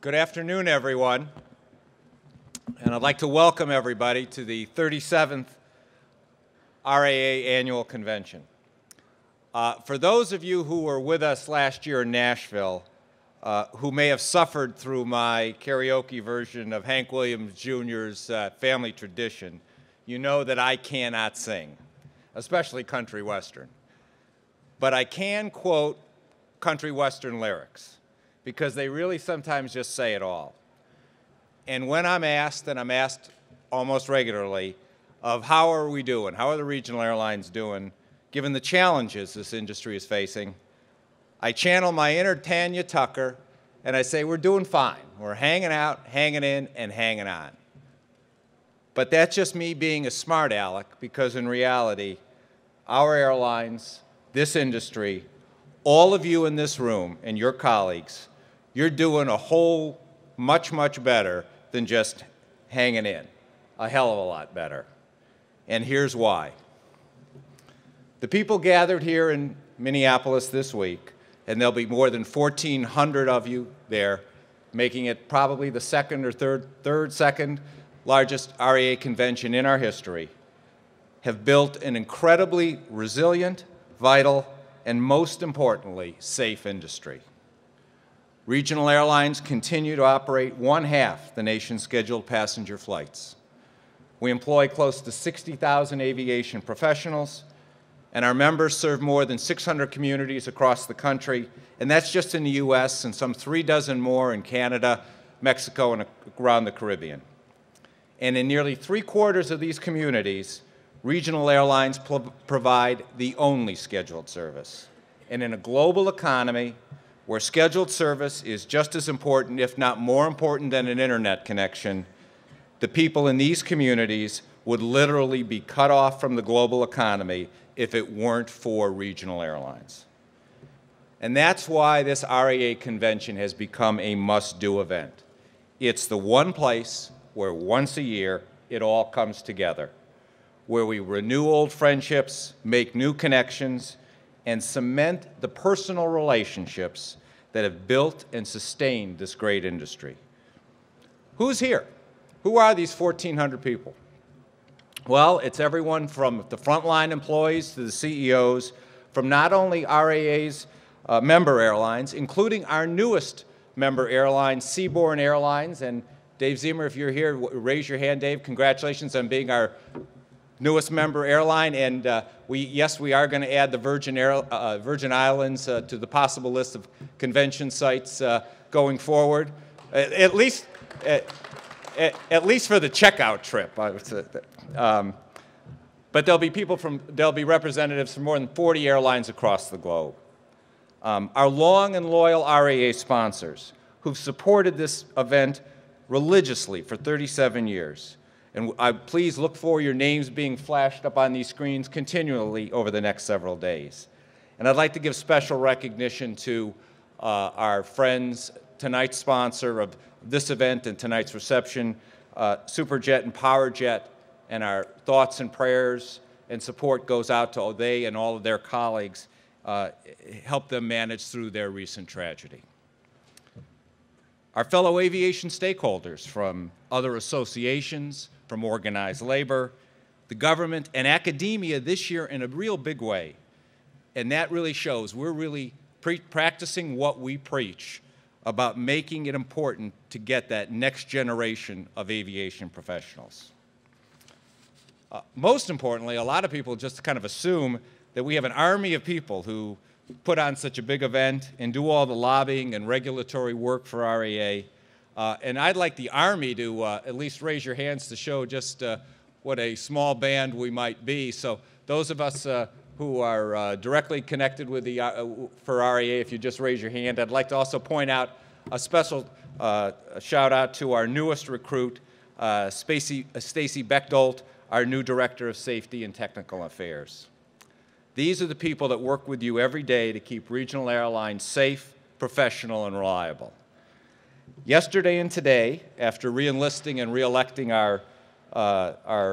Good afternoon, everyone. And I'd like to welcome everybody to the 37th RAA Annual Convention. For those of you who were with us last year in Nashville, who may have suffered through my karaoke version of Hank Williams Jr.'s Family Tradition, you know that I cannot sing, especially country western. But I can quote country western lyrics, because they really sometimes just say it all. And when I'm asked, and I'm asked almost regularly, of how are we doing, how are the regional airlines doing, given the challenges this industry is facing, I channel my inner Tanya Tucker, and I say we're doing fine. We're hanging out, hanging in, and hanging on. But that's just me being a smart aleck, because in reality, our airlines, this industry, all of you in this room and your colleagues, you're doing a whole much, much better than just hanging in, a hell of a lot better. And here's why. The people gathered here in Minneapolis this week, and there'll be more than 1,400 of you there, making it probably the second or third largest RAA convention in our history, have built an incredibly resilient, vital, and most importantly, safe industry. Regional airlines continue to operate one-half the nation's scheduled passenger flights. We employ close to 60,000 aviation professionals, and our members serve more than 600 communities across the country, and that's just in the U.S. and some 36 more in Canada, Mexico, and around the Caribbean. And in nearly 3/4 of these communities, regional airlines provide the only scheduled service. And in a global economy where scheduled service is just as important, if not more important than an internet connection, the people in these communities would literally be cut off from the global economy if it weren't for regional airlines. And that's why this RAA convention has become a must-do event. It's the one place where once a year it all comes together, where we renew old friendships, make new connections, and cement the personal relationships that have built and sustained this great industry. Who's here? Who are these 1,400 people? Well, it's everyone from the frontline employees to the CEOs, from not only RAA's member airlines, including our newest member airline, Seabourn Airlines. And Dave Ziemer, if you're here, raise your hand, Dave. Congratulations on being our newest member airline, and yes, we are going to add the Virgin Islands to the possible list of convention sites going forward, at least for the checkout trip, I would say. But there'll be representatives from more than 40 airlines across the globe. Our long and loyal RAA sponsors, who've supported this event religiously for 37 years. And please look for your names being flashed up on these screens continually over the next several days. And I'd like to give special recognition to our friends, tonight's sponsor of this event and tonight's reception, Superjet and PowerJet, and our thoughts and prayers and support goes out to they and all of their colleagues, help them manage through their recent tragedy. Our fellow aviation stakeholders from other associations, from organized labor, the government, and academia this year in a real big way. And that really shows we're really practicing what we preach about making it important to get that next generation of aviation professionals. Most importantly, a lot of people just kind of assume that we have an army of people who put on such a big event and do all the lobbying and regulatory work for RAA. And I'd like the Army to at least raise your hands to show just what a small band we might be. So those of us who are directly connected with the for RAA, if you just raise your hand. I'd like to also point out a special shout out to our newest recruit, Stacy Bechtold, our new Director of Safety and Technical Affairs. These are the people that work with you every day to keep regional airlines safe, professional, and reliable. Yesterday and today, after re-enlisting and re-electing our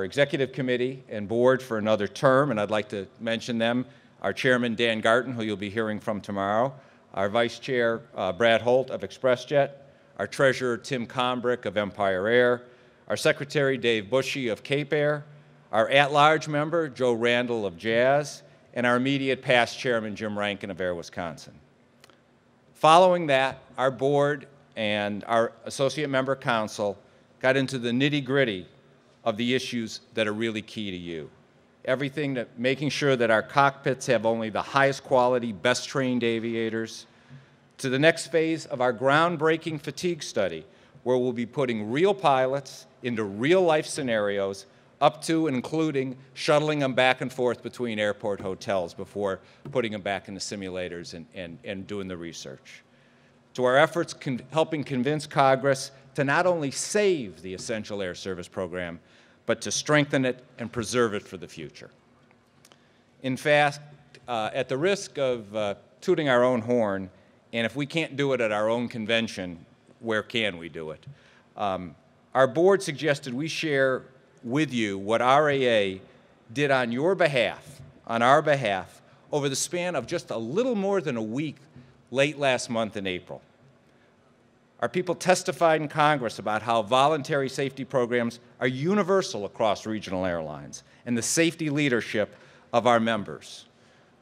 executive committee and board for another term, and I'd like to mention them, our chairman, Dan Garton, who you'll be hearing from tomorrow, our vice chair, Brad Holt of ExpressJet, our treasurer, Tim Combrick of Empire Air, our secretary, Dave Bushy of Cape Air, our at-large member, Joe Randall of Jazz, and our immediate past chairman, Jim Rankin of Air Wisconsin. Following that, our board and our associate member council got into the nitty-gritty of the issues that are really key to you. Everything that making sure that our cockpits have only the highest quality, best trained aviators, to the next phase of our groundbreaking fatigue study, where we'll be putting real pilots into real life scenarios, up to and including shuttling them back and forth between airport hotels before putting them back in the simulators and doing the research. To our efforts helping convince Congress to not only save the Essential Air Service program, but to strengthen it and preserve it for the future. In fact, at the risk of tooting our own horn, and if we can't do it at our own convention, where can we do it? Our board suggested we share with you what RAA did on your behalf, on our behalf, over the span of just a little more than a week late last month in April. Our people testified in Congress about how voluntary safety programs are universal across regional airlines and the safety leadership of our members.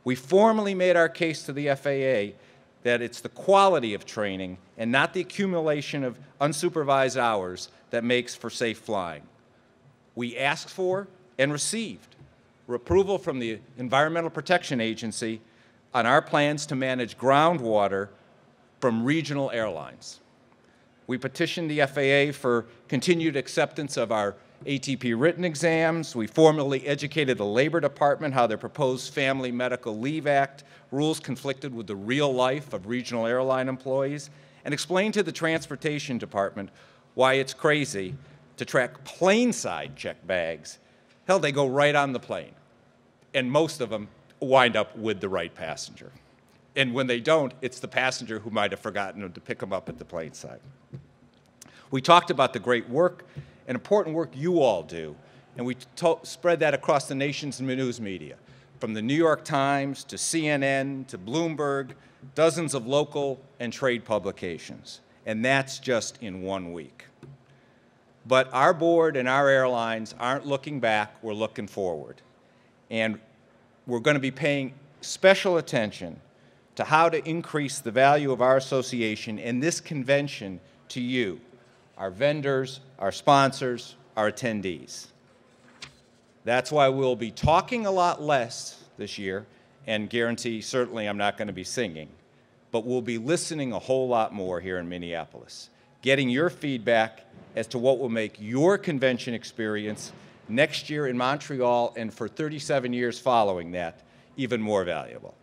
We formally made our case to the FAA that it's the quality of training and not the accumulation of unsupervised hours that makes for safe flying. We asked for and received approval from the Environmental Protection Agency on our plans to manage groundwater from regional airlines. We petitioned the FAA for continued acceptance of our ATP written exams. We formally educated the Labor Department how their proposed Family Medical Leave Act rules conflicted with the real life of regional airline employees, and explained to the Transportation Department why it's crazy to track plane-side check bags. Hell, they go right on the plane, and most of them wind up with the right passenger. And when they don't, it's the passenger who might have forgotten to pick them up at the plane side. We talked about the great work and important work you all do, and we spread that across the nation's news media, from the New York Times to CNN to Bloomberg, dozens of local and trade publications, and that's just in 1 week. But our board and our airlines aren't looking back, we're looking forward. And we're going to be paying special attention to how to increase the value of our association and this convention to you, our vendors, our sponsors, our attendees. That's why we'll be talking a lot less this year, and guarantee certainly I'm not going to be singing, but we'll be listening a whole lot more here in Minneapolis, getting your feedback as to what will make your convention experience next year in Montreal and for 37 years following that even more valuable.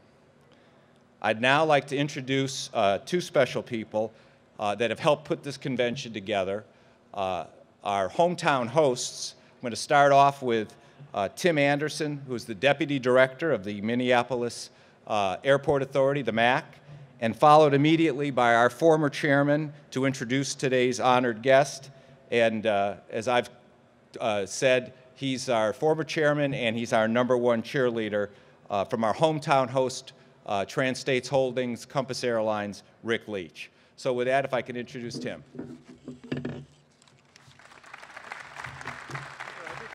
I'd now like to introduce two special people that have helped put this convention together. Our hometown hosts. I'm going to start off with Tim Anderson, who's the Deputy Director of the Minneapolis Airport Authority, the MAC, and followed immediately by our former chairman to introduce today's honored guest. And as I've said, he's our former chairman and he's our #1 cheerleader from our hometown host, Trans States Holdings, Compass Airlines, Rick Leach. So with that, if I could introduce Tim.